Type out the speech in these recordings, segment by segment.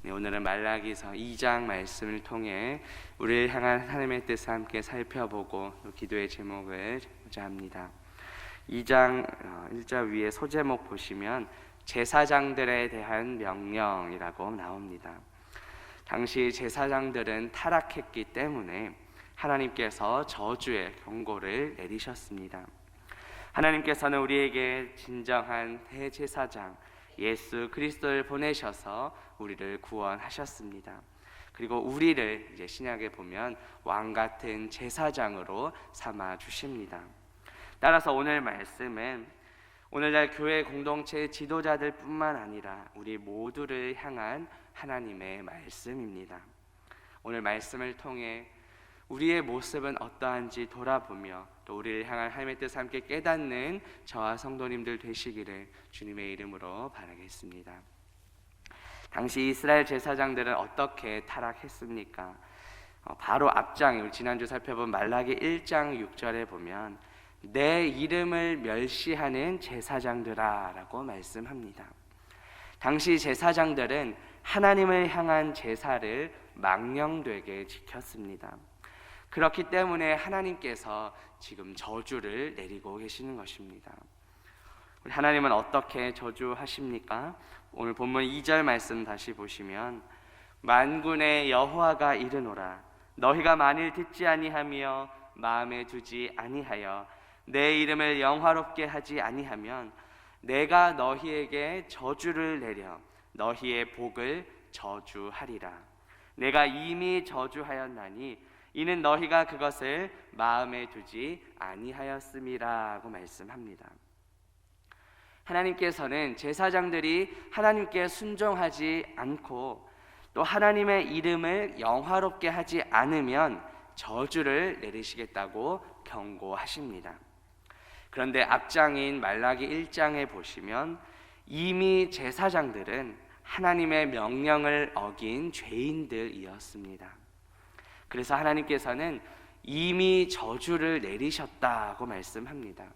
네, 오늘은 말라기서 2장 말씀을 통해 우리를 향한 하나님의 뜻을 함께 살펴보고 또 기도의 제목을 보자 합니다. 2장 1절 위에 소제목 보시면 제사장들에 대한 명령이라고 나옵니다. 당시 제사장들은 타락했기 때문에 하나님께서 저주의 경고를 내리셨습니다. 하나님께서는 우리에게 진정한 대제사장 예수 그리스도를 보내셔서 우리를 구원하셨습니다. 그리고 우리를 이제 신약에 보면 왕 같은 제사장으로 삼아 주십니다. 따라서 오늘 말씀은 오늘날 교회 공동체 지도자들 뿐만 아니라 우리 모두를 향한 하나님의 말씀입니다. 오늘 말씀을 통해 우리의 모습은 어떠한지 돌아보며 또 우리를 향한 하나님의 뜻을 함께 깨닫는 저와 성도님들 되시기를 주님의 이름으로 바라겠습니다. 당시 이스라엘 제사장들은 어떻게 타락했습니까? 바로 앞장에 우리 지난주 살펴본 말라기 1장 6절에 보면 내 이름을 멸시하는 제사장들아 라고 말씀합니다. 당시 제사장들은 하나님을 향한 제사를 망령되게 지켰습니다. 그렇기 때문에 하나님께서 지금 저주를 내리고 계시는 것입니다. 하나님은 어떻게 저주하십니까? 오늘 본문 2절 말씀 다시 보시면 만군의 여호와가 이르노라 너희가 만일 듣지 아니하며 마음에 두지 아니하여 내 이름을 영화롭게 하지 아니하면 내가 너희에게 저주를 내려 너희의 복을 저주하리라. 내가 이미 저주하였나니 이는 너희가 그것을 마음에 두지 아니하였음이라고 말씀합니다. 하나님께서는 제사장들이 하나님께 순종하지 않고 또 하나님의 이름을 영화롭게 하지 않으면 저주를 내리시겠다고 경고하십니다. 그런데 앞장인 말라기 1장에 보시면 이미 제사장들은 하나님의 명령을 어긴 죄인들이었습니다. 그래서 하나님께서는 이미 저주를 내리셨다고 말씀합니다.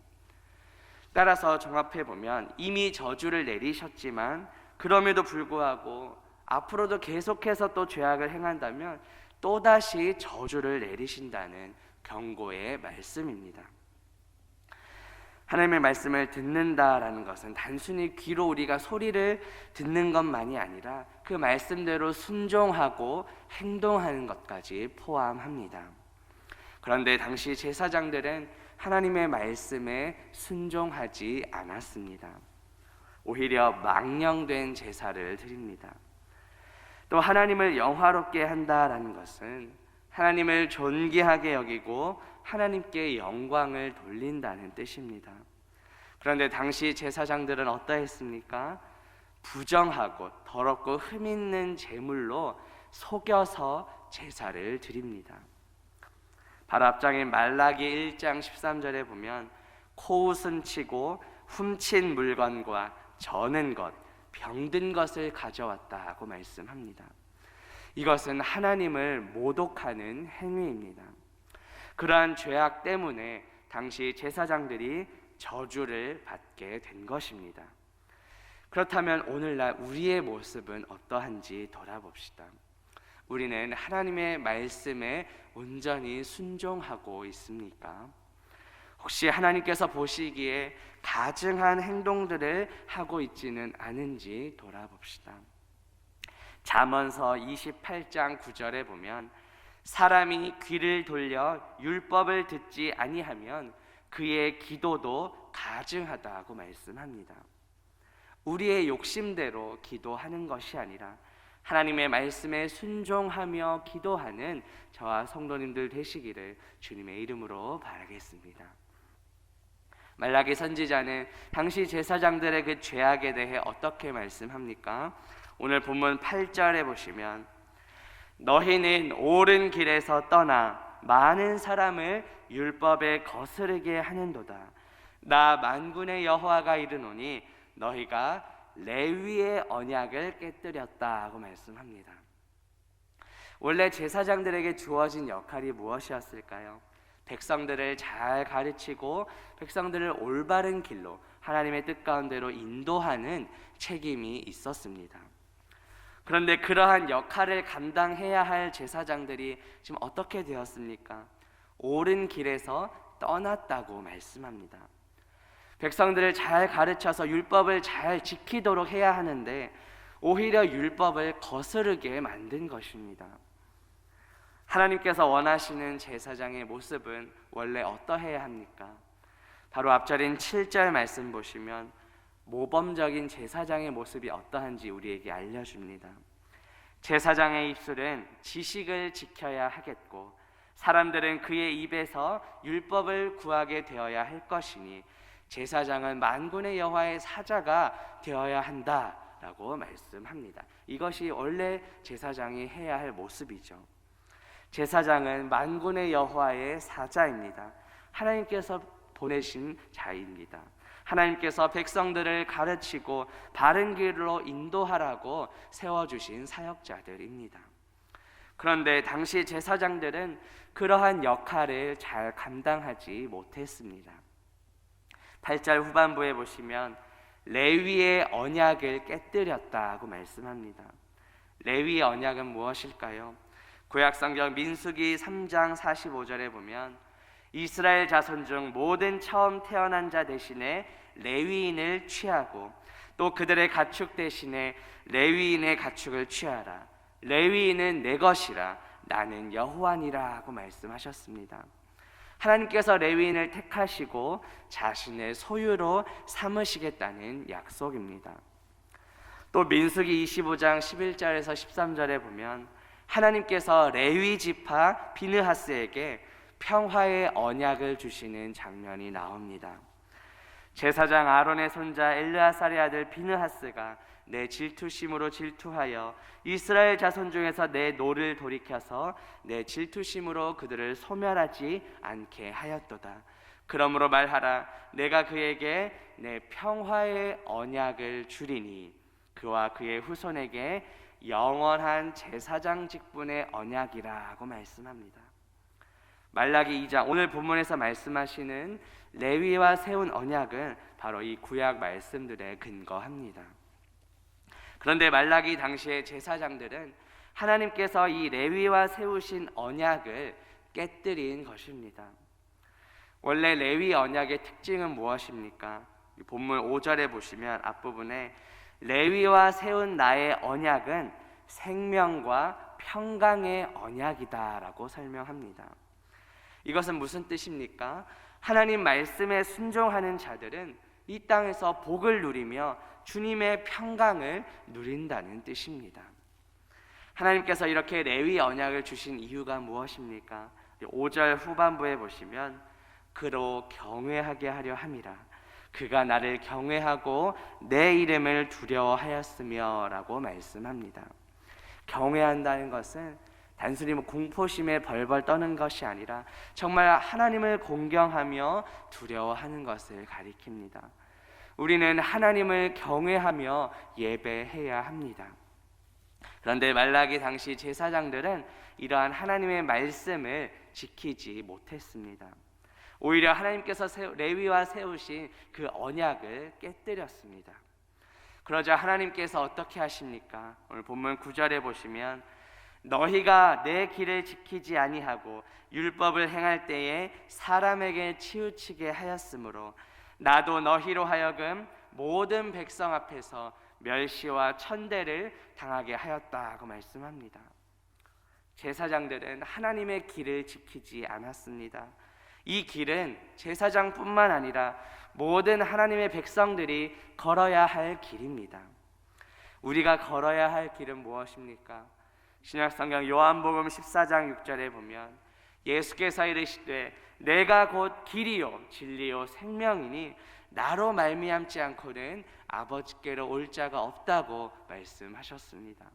따라서 종합해 보면 이미 저주를 내리셨지만 그럼에도 불구하고 앞으로도 계속해서 또 죄악을 행한다면 또다시 저주를 내리신다는 경고의 말씀입니다. 하나님의 말씀을 듣는다라는 것은 단순히 귀로 우리가 소리를 듣는 것만이 아니라 그 말씀대로 순종하고 행동하는 것까지 포함합니다. 그런데 당시 제사장들은 하나님의 말씀에 순종하지 않았습니다. 오히려 망령된 제사를 드립니다. 또 하나님을 영화롭게 한다라는 것은 하나님을 존귀하게 여기고 하나님께 영광을 돌린다는 뜻입니다. 그런데 당시 제사장들은 어떠했습니까? 부정하고 더럽고 흠있는 제물로 속여서 제사를 드립니다. 바로 앞장인 말라기 1장 13절에 보면 코웃음 치고 훔친 물건과 저는 것, 병든 것을 가져왔다고 말씀합니다. 이것은 하나님을 모독하는 행위입니다. 그러한 죄악 때문에 당시 제사장들이 저주를 받게 된 것입니다. 그렇다면 오늘날 우리의 모습은 어떠한지 돌아봅시다. 우리는 하나님의 말씀에 온전히 순종하고 있습니까? 혹시 하나님께서 보시기에 가증한 행동들을 하고 있지는 않은지 돌아봅시다. 잠언서 28장 9절에 보면 사람이 귀를 돌려 율법을 듣지 아니하면 그의 기도도 가증하다고 말씀합니다. 우리의 욕심대로 기도하는 것이 아니라 하나님의 말씀에 순종하며 기도하는 저와 성도님들 되시기를 주님의 이름으로 바라겠습니다. 말라기 선지자는 당시 제사장들의 그 죄악에 대해 어떻게 말씀합니까? 오늘 본문 8절에 보시면 너희는 옳은 길에서 떠나 많은 사람을 율법에 거스르게 하는도다. 나 만군의 여호와가 이르노니 너희가 레위의 언약을 깨뜨렸다고 말씀합니다. 원래 제사장들에게 주어진 역할이 무엇이었을까요? 백성들을 잘 가르치고 백성들을 올바른 길로 하나님의 뜻 가운데로 인도하는 책임이 있었습니다. 그런데 그러한 역할을 감당해야 할 제사장들이 지금 어떻게 되었습니까? 옳은 길에서 떠났다고 말씀합니다. 백성들을 잘 가르쳐서 율법을 잘 지키도록 해야 하는데 오히려 율법을 거스르게 만든 것입니다. 하나님께서 원하시는 제사장의 모습은 원래 어떠해야 합니까? 바로 앞절인 7절 말씀 보시면 모범적인 제사장의 모습이 어떠한지 우리에게 알려줍니다. 제사장의 입술은 지식을 지켜야 하겠고 사람들은 그의 입에서 율법을 구하게 되어야 할 것이니 제사장은 만군의 여호와의 사자가 되어야 한다라고 말씀합니다. 이것이 원래 제사장이 해야 할 모습이죠. 제사장은 만군의 여호와의 사자입니다. 하나님께서 보내신 자입니다. 하나님께서 백성들을 가르치고 바른 길로 인도하라고 세워주신 사역자들입니다. 그런데 당시 제사장들은 그러한 역할을 잘 감당하지 못했습니다. 8절 후반부에 보시면 레위의 언약을 깨뜨렸다고 말씀합니다. 레위의 언약은 무엇일까요? 구약성경 민수기 3장 45절에 보면 이스라엘 자손 중 모든 처음 태어난 자 대신에 레위인을 취하고 또 그들의 가축 대신에 레위인의 가축을 취하라. 레위인은 내 것이라 나는 여호와니라 하고 말씀하셨습니다. 하나님께서 레위인을 택하시고 자신의 소유로 삼으시겠다는 약속입니다. 또 민수기 25장 11절에서 13절에 보면 하나님께서 레위 지파 비느하스에게 평화의 언약을 주시는 장면이 나옵니다. 제사장 아론의 손자 엘르아살의 아들 비느하스가 내 질투심으로 질투하여 이스라엘 자손 중에서 내 노를 돌이켜서 내 질투심으로 그들을 소멸하지 않게 하였도다. 그러므로 말하라. 내가 그에게 내 평화의 언약을 주리니 그와 그의 후손에게 영원한 제사장 직분의 언약이라고 말씀합니다. 말라기 2장 오늘 본문에서 말씀하시는 레위와 세운 언약은 바로 이 구약 말씀들에 근거합니다. 그런데 말라기 당시의 제사장들은 하나님께서 이 레위와 세우신 언약을 깨뜨린 것입니다. 원래 레위 언약의 특징은 무엇입니까? 본문 5절에 보시면 앞부분에 레위와 세운 나의 언약은 생명과 평강의 언약이다라고 설명합니다. 이것은 무슨 뜻입니까? 하나님 말씀에 순종하는 자들은 이 땅에서 복을 누리며 주님의 평강을 누린다는 뜻입니다. 하나님께서 이렇게 레위 언약을 주신 이유가 무엇입니까? 5절 후반부에 보시면 그로 경외하게 하려 함이라. 그가 나를 경외하고 내 이름을 두려워하였으며 라고 말씀합니다. 경외한다는 것은 단순히 공포심에 벌벌 떠는 것이 아니라 정말 하나님을 공경하며 두려워하는 것을 가리킵니다. 우리는 하나님을 경외하며 예배해야 합니다. 그런데 말라기 당시 제사장들은 이러한 하나님의 말씀을 지키지 못했습니다. 오히려 하나님께서 레위와 세우신 그 언약을 깨뜨렸습니다. 그러자 하나님께서 어떻게 하십니까? 오늘 본문 9절에 보시면 너희가 내 길을 지키지 아니하고 율법을 행할 때에 사람에게 치우치게 하였으므로 나도 너희로 하여금 모든 백성 앞에서 멸시와 천대를 당하게 하였다고 말씀합니다. 제사장들은 하나님의 길을 지키지 않았습니다. 이 길은 제사장뿐만 아니라 모든 하나님의 백성들이 걸어야 할 길입니다. 우리가 걸어야 할 길은 무엇입니까? 신약성경 요한복음 14장 6절에 보면 예수께서 이르시되 내가 곧 길이요 진리요 생명이니 나로 말미암지 않고는 아버지께로 올 자가 없다고 말씀하셨습니다.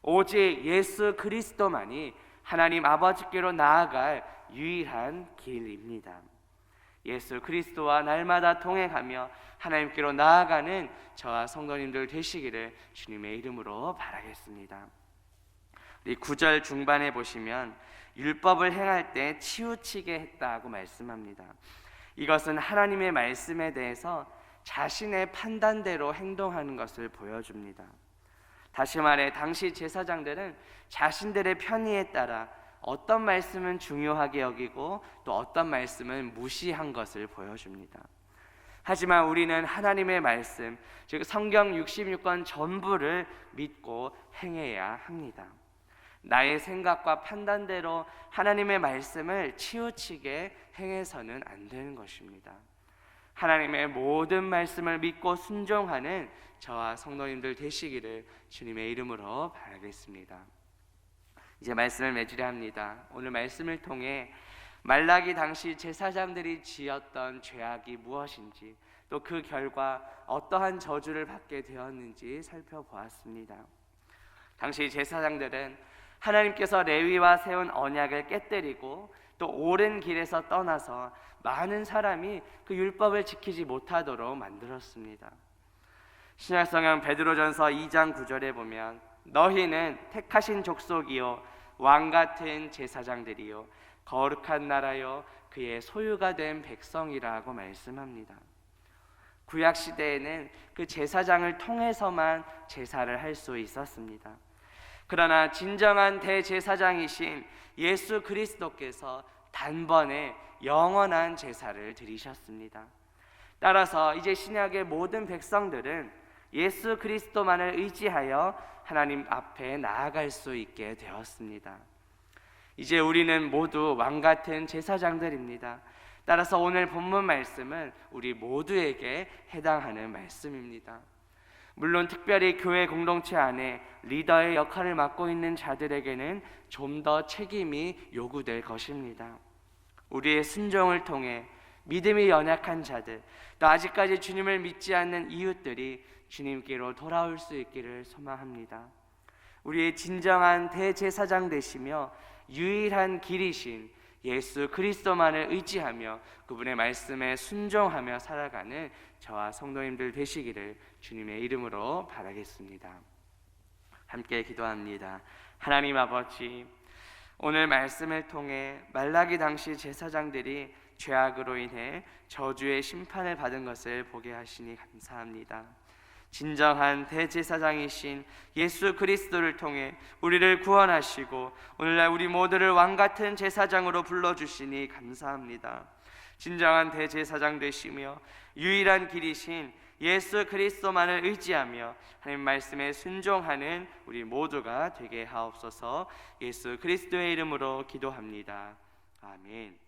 오직 예수 그리스도만이 하나님 아버지께로 나아갈 유일한 길입니다. 예수 그리스도와 날마다 동행하며 하나님께로 나아가는 저와 성도님들 되시기를 주님의 이름으로 바라겠습니다. 이 9절 중반에 보시면 율법을 행할 때 치우치게 했다고 말씀합니다. 이것은 하나님의 말씀에 대해서 자신의 판단대로 행동하는 것을 보여줍니다. 다시 말해 당시 제사장들은 자신들의 편의에 따라 어떤 말씀은 중요하게 여기고 또 어떤 말씀은 무시한 것을 보여줍니다. 하지만 우리는 하나님의 말씀, 즉 성경 66권 전부를 믿고 행해야 합니다. 나의 생각과 판단대로 하나님의 말씀을 치우치게 행해서는 안 되는 것입니다. 하나님의 모든 말씀을 믿고 순종하는 저와 성도님들 되시기를 주님의 이름으로 바라겠습니다. 이제 말씀을 맺으려 합니다. 오늘 말씀을 통해 말라기 당시 제사장들이 지었던 죄악이 무엇인지, 또 그 결과 어떠한 저주를 받게 되었는지 살펴보았습니다. 당시 제사장들은 하나님께서 레위와 세운 언약을 깨뜨리고 또 옳은 길에서 떠나서 많은 사람이 그 율법을 지키지 못하도록 만들었습니다. 신약성경 베드로전서 2장 9절에 보면 너희는 택하신 족속이요 왕같은 제사장들이요 거룩한 나라요 그의 소유가 된 백성이라고 말씀합니다. 구약 시대에는 그 제사장을 통해서만 제사를 할 수 있었습니다. 그러나 진정한 대제사장이신 예수 그리스도께서 단번에 영원한 제사를 드리셨습니다. 따라서 이제 신약의 모든 백성들은 예수 그리스도만을 의지하여 하나님 앞에 나아갈 수 있게 되었습니다. 이제 우리는 모두 왕같은 제사장들입니다. 따라서 오늘 본문 말씀은 우리 모두에게 해당하는 말씀입니다. 물론 특별히 교회 공동체 안에 리더의 역할을 맡고 있는 자들에게는 좀 더 책임이 요구될 것입니다. 우리의 순종을 통해 믿음이 연약한 자들, 또 아직까지 주님을 믿지 않는 이웃들이 주님께로 돌아올 수 있기를 소망합니다. 우리의 진정한 대제사장 되시며 유일한 길이신 예수 그리스도만을 의지하며 그분의 말씀에 순종하며 살아가는 저와 성도님들 되시기를 주님의 이름으로 바라겠습니다. 함께 기도합니다. 하나님 아버지, 오늘 말씀을 통해 말라기 당시 제사장들이 죄악으로 인해 저주의 심판을 받은 것을 보게 하시니 감사합니다. 진정한 대제사장이신 예수 그리스도를 통해 우리를 구원하시고 오늘날 우리 모두를 왕같은 제사장으로 불러주시니 감사합니다. 진정한 대제사장 되시며 유일한 길이신 예수 그리스도만을 의지하며 하나님 말씀에 순종하는 우리 모두가 되게 하옵소서. 예수 그리스도의 이름으로 기도합니다. 아멘.